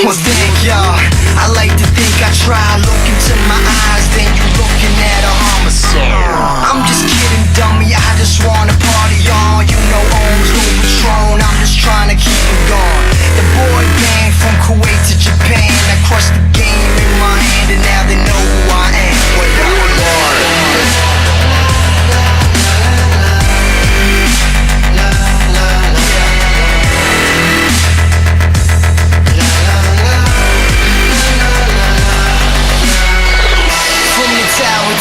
Well, thank y'all. I like to think I try. Look into my eyes, then you looking at a homicide. I'm just kidding, dummy. I just wanna party on. You know Ohms, Louis Patron. I'm just trying to keep it going. The boy band from Kuwait to Japan. I crushed the game in my hand, and now they know who I am. What up?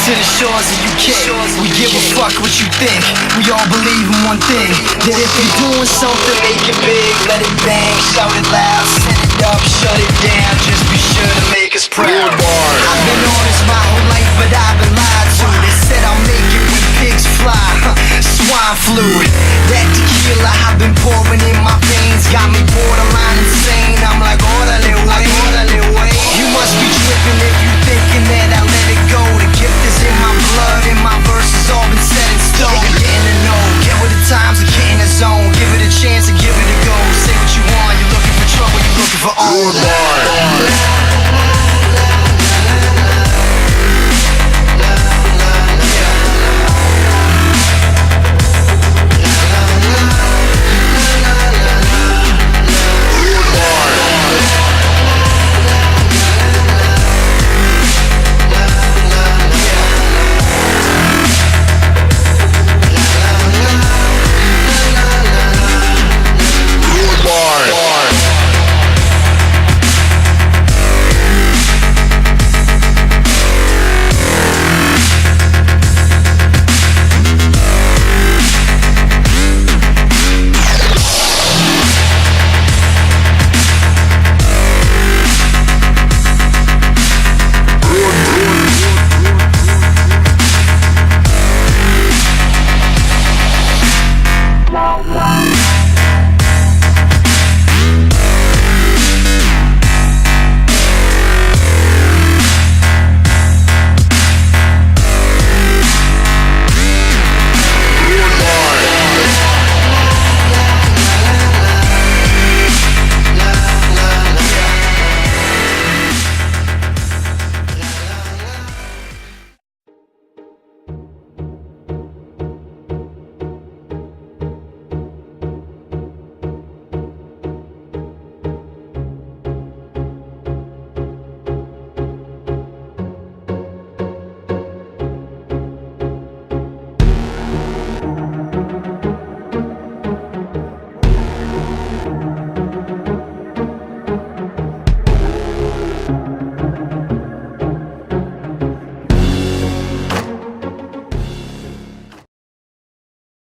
To the shores of UK, we give a fuck what you think. We all believe in one thing, that if you're doing something, make it big. Let it bang, shout it loud, set it up, shut it down. Just be sure to make us proud. I've been honest my whole life, but I've been lied